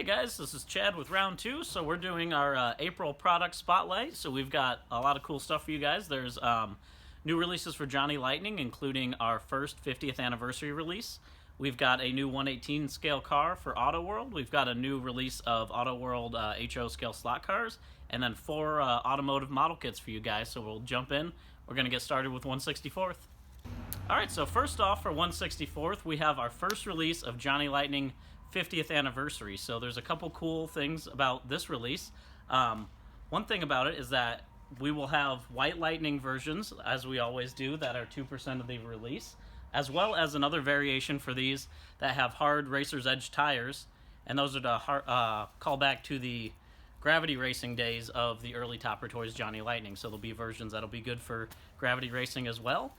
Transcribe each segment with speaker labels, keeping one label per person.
Speaker 1: Hey guys, this is Chad with round two. So we're doing our April product spotlight. So we've got a lot of cool stuff for you guys. There's new releases for Johnny Lightning, including our first 50th anniversary release. We've got a new 118 scale car for Auto World. We've got a new release of Auto World HO scale slot cars, and then 4 automotive model kits for you guys. So we'll jump in. We're going to get started with 164th. Alright, so first off for 164th, we have our first release of Johnny Lightning 50th anniversary. So there's a couple cool things about this release. One thing about it is that we will have White Lightning versions, as we always do, that are 2% of the release, as well as another variation for these that have hard Racer's Edge tires, and those are to call back to the gravity racing days of the early Topper Toys Johnny Lightning. So there'll be versions that'll be good for gravity racing as well.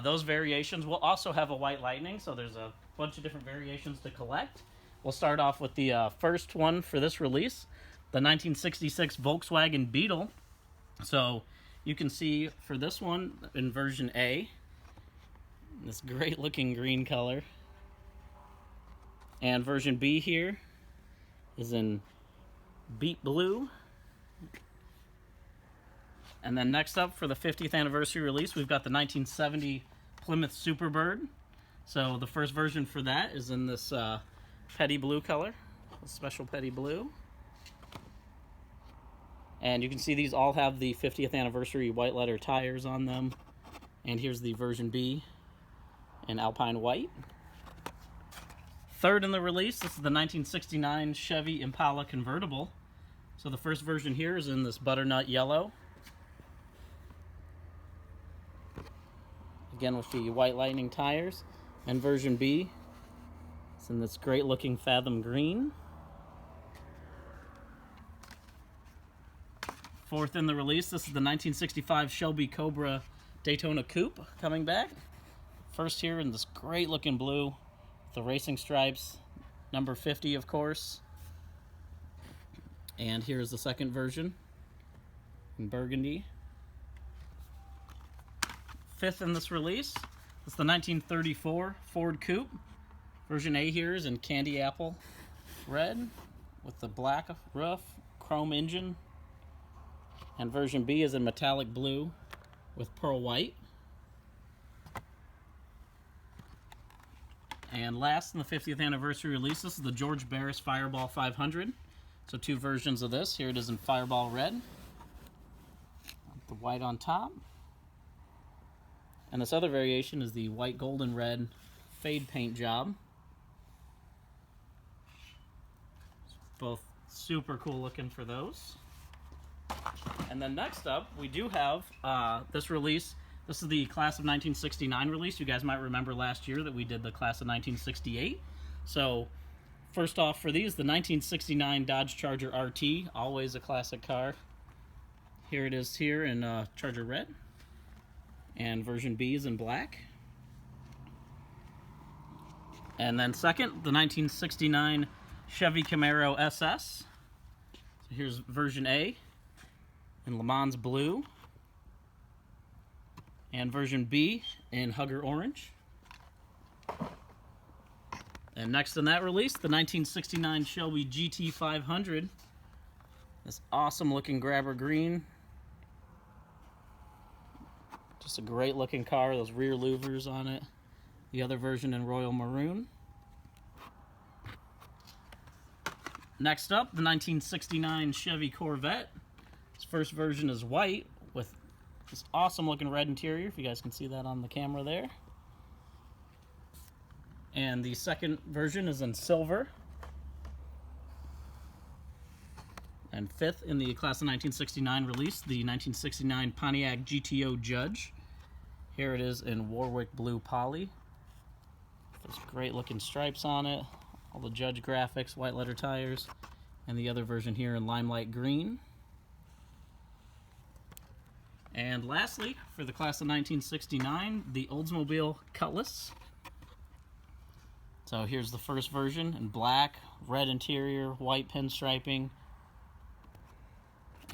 Speaker 1: Those variations will also have a White Lightning, so there's a bunch of different variations to collect. We'll start off with the first one for this release, the 1966 Volkswagen Beetle. So you can see for this one in version A, this great looking green color. And version B here is in beet blue. And then next up for the 50th anniversary release, we've got the 1970 Plymouth Superbird. So the first version for that is in this petty blue color, a special petty blue. And you can see these all have the 50th anniversary white letter tires on them. And here's the version B in Alpine White. Third in the release, this is the 1969 Chevy Impala convertible. So the first version here is in this butternut yellow. Again with the White Lightning tires. And version B is in this great looking Fathom green. Fourth in the release, this is the 1965 Shelby Cobra Daytona Coupe coming back. First here in this great looking blue, the racing stripes, number 50 of course. And here's the second version in burgundy. Fifth in this release, it's the 1934 Ford Coupe. Version A here is in candy apple red with the black roof, chrome engine. And version B is in metallic blue with pearl white. And last in the 50th anniversary release, this is the George Barris Fireball 500. So 2 versions of this. Here it is in Fireball red, the white on top. And this other variation is the white golden red fade paint job. Both super cool looking for those. And then next up, we do have this release. This is the Class of 1969 release. You guys might remember last year that we did the Class of 1968. So first off for these, the 1969 Dodge Charger RT, always a classic car. Here it is here in Charger red. And version B is in black. And then second, the 1969 Chevy Camaro SS. So here's version A in Le Mans blue. And version B in Hugger orange. And next in that release, the 1969 Shelby GT500. This awesome looking grabber green. Just a great looking car, those rear louvers on it. The other version in royal maroon. Next up, the 1969 Chevy Corvette. Its first version is white with this awesome looking red interior, if you guys can see that on the camera there. And the second version is in silver. And fifth in the Class of 1969 release, the 1969 Pontiac GTO Judge. Here it is in Warwick blue poly. There's great looking stripes on it. All the Judge graphics, white letter tires. And the other version here in limelight green. And lastly, for the Class of 1969, the Oldsmobile Cutlass. So here's the first version in black, red interior, white pinstriping.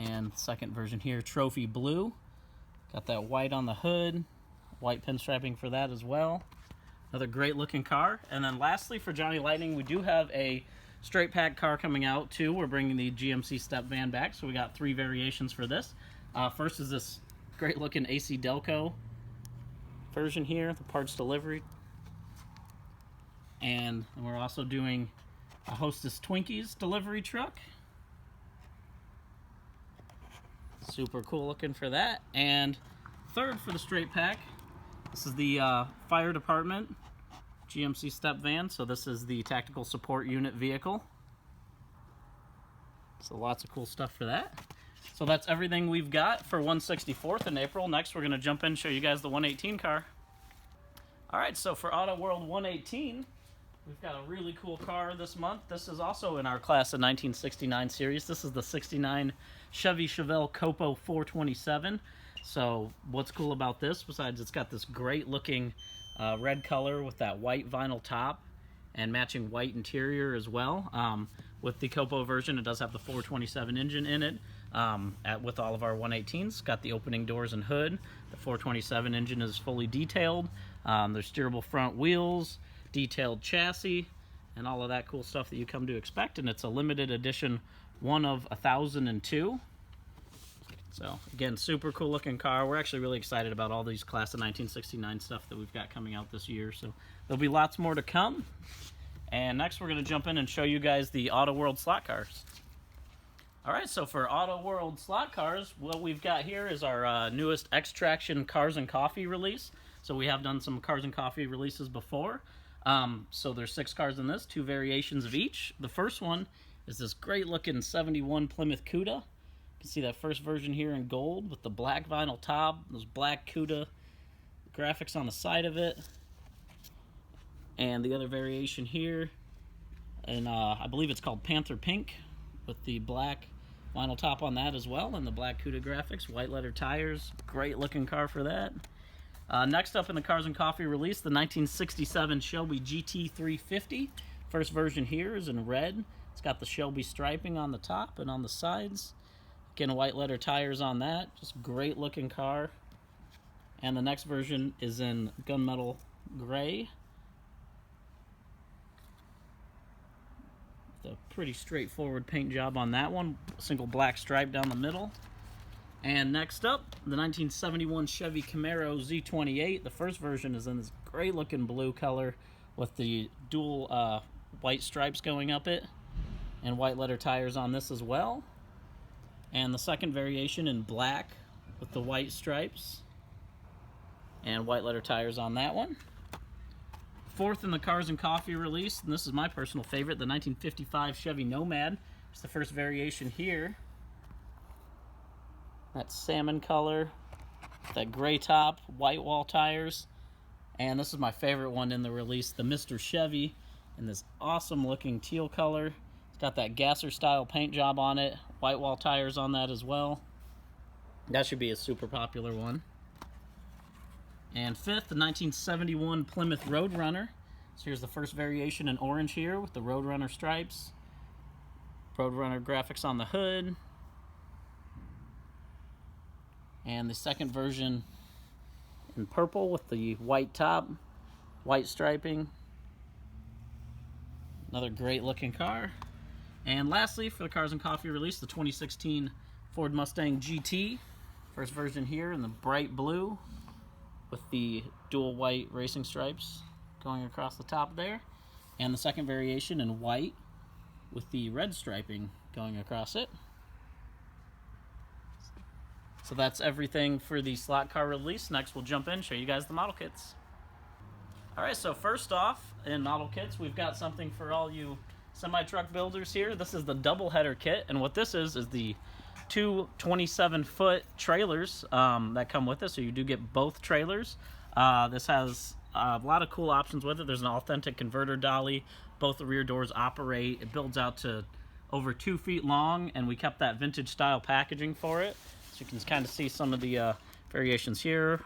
Speaker 1: And the second version here, Trophy Blue. Got that white on the hood, white pinstriping for that as well. Another great looking car. And then lastly for Johnny Lightning, we do have a straight pack car coming out too. We're bringing the GMC step van back, so we got 3 variations for this. First is this great looking AC Delco version here, the parts delivery. And we're also doing a Hostess Twinkies delivery truck. Super cool looking for that. And third for the straight pack, this is the fire department GMC step van. So this is the tactical support unit vehicle. So lots of cool stuff for that. So that's everything we've got for 164th in April. Next we're going to jump in and show you guys the 118 car. Alright, so for Auto World 118, we've got a really cool car this month. This is also in our class of 1969 series. This is the 69 Chevy Chevelle Copo 427. So what's cool about this, besides it's got this great looking red color with that white vinyl top and matching white interior as well. With the Copo version, it does have the 427 engine in it. With all of our 118s, got the opening doors and hood. The 427 engine is fully detailed. There's steerable front wheels, detailed chassis, and all of that cool stuff that you come to expect. And it's a limited edition, one of 1,002. So again, super cool looking car. We're actually really excited about all these class of 1969 stuff that we've got coming out this year. So there'll be lots more to come. And next we're going to jump in and show you guys the Auto World slot cars. Alright, so for Auto World slot cars, what we've got here is our newest X-Traction Cars and Coffee release. So we have done some Cars and Coffee releases before. So there's 6 cars in this, 2 variations of each. The first one is this great looking 71 Plymouth Cuda. You can see that first version here in gold with the black vinyl top, those black Cuda graphics on the side of it. And the other variation here, and I believe it's called Panther Pink, with the black vinyl top on that as well, and the black Cuda graphics, white letter tires. Great looking car for that. Next up in the Cars and Coffee release, the 1967 Shelby GT350. First version here is in red. It's got the Shelby striping on the top and on the sides. Again, white letter tires on that. Just great looking car. And the next version is in gunmetal gray. A pretty straightforward paint job on that one. Single black stripe down the middle. And next up, the 1971 Chevy Camaro Z28. The first version is in this great looking blue color with the dual white stripes going up it, and white letter tires on this as well. And the second variation in black with the white stripes and white letter tires on that one. Fourth in the Cars and Coffee release, and this is my personal favorite, the 1955 Chevy Nomad. It's the first variation here. That salmon color, that gray top, white wall tires. And this is my favorite one in the release, the Mr. Chevy, in this awesome looking teal color. It's got that gasser style paint job on it, white wall tires on that as well. That should be a super popular one. And fifth, the 1971 Plymouth Roadrunner. So here's the first variation in orange here with the Roadrunner stripes. Roadrunner graphics on the hood. And the second version in purple with the white top, white striping. Another great looking car. And lastly, for the Cars and Coffee release, the 2016 Ford Mustang GT. First version here in the bright blue with the dual white racing stripes going across the top there. And the second variation in white with the red striping going across it. So that's everything for the slot car release. Next we'll jump in and show you guys the model kits. Alright, so first off, in model kits, we've got something for all you semi-truck builders here. This is the double header kit, and what this is the two 27-foot trailers that come with it, so you do get both trailers. This has a lot of cool options with it. There's an authentic converter dolly. Both the rear doors operate. It builds out to over 2 feet long, and we kept that vintage style packaging for it. So you can kind of see some of the variations here,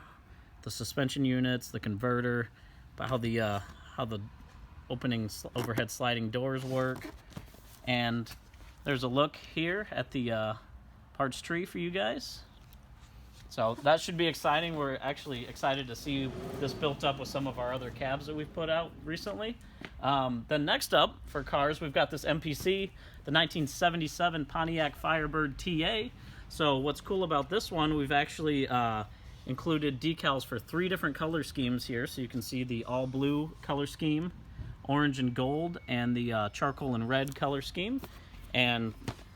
Speaker 1: the suspension units, the converter, about how the opening overhead sliding doors work. And there's a look here at the parts tree for you guys. So that should be exciting. We're actually excited to see this built up with some of our other cabs that we've put out recently. Then next up for cars, we've got this MPC, the 1977 Pontiac Firebird TA. So what's cool about this one, we've actually included decals for 3 different color schemes here. So you can see the all blue color scheme, orange and gold, and the charcoal and red color scheme. And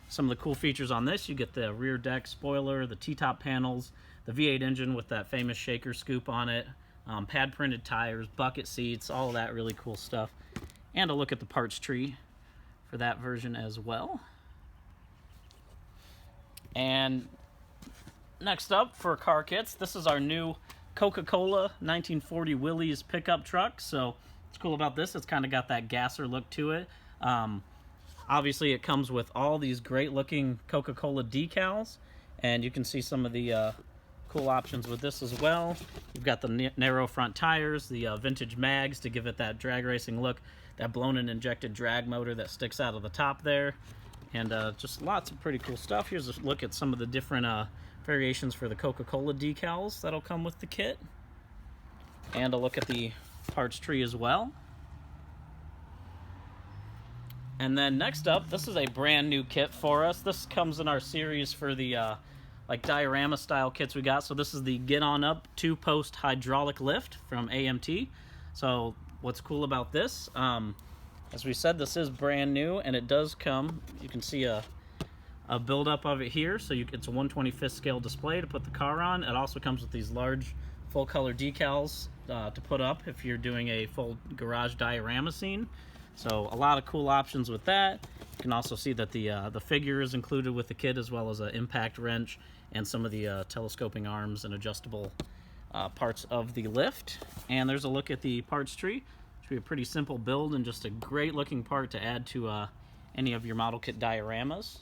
Speaker 1: some of the cool features on this, you get the rear deck spoiler, the T-top panels, the V8 engine with that famous shaker scoop on it, pad printed tires, bucket seats, all of that really cool stuff. And a look at the parts tree for that version as well. And next up for car kits, this is our new Coca-Cola 1940 Willys pickup truck. So what's cool about this, it's kind of got that gasser look to it. Obviously, it comes with all these great-looking Coca-Cola decals, and you can see some of the cool options with this as well. You've got the narrow front tires, the vintage mags to give it that drag racing look, that blown and injected drag motor that sticks out of the top there, and just lots of pretty cool stuff. Here's a look at some of the different variations for the Coca-Cola decals that'll come with the kit, and a look at the parts tree as well. And then next up, this is a brand new kit for us. This comes in our series for the like diorama style kits we got. So this is the Get On Up 2-post hydraulic lift from AMT. So what's cool about this, as we said, this is brand new, and it does come, you can see a build-up of it here. So it's a 1/25th scale display to put the car on. It also comes with these large full-color decals to put up if you're doing a full garage diorama scene. So a lot of cool options with that. You can also see that the figure is included with the kit, as well as an impact wrench and some of the telescoping arms and adjustable parts of the lift. And there's a look at the parts tree. Should be a pretty simple build and just a great looking part to add to any of your model kit dioramas.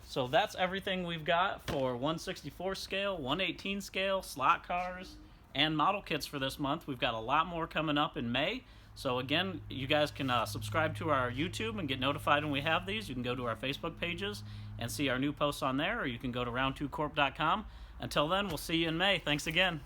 Speaker 1: So that's everything we've got for 1/64 scale, 1/18 scale, slot cars, and model kits for this month. We've got a lot more coming up in May. So again, you guys can subscribe to our YouTube and get notified when we have these. You can go to our Facebook pages and see our new posts on there, or you can go to round2corp.com. Until then, we'll see you in May. Thanks again.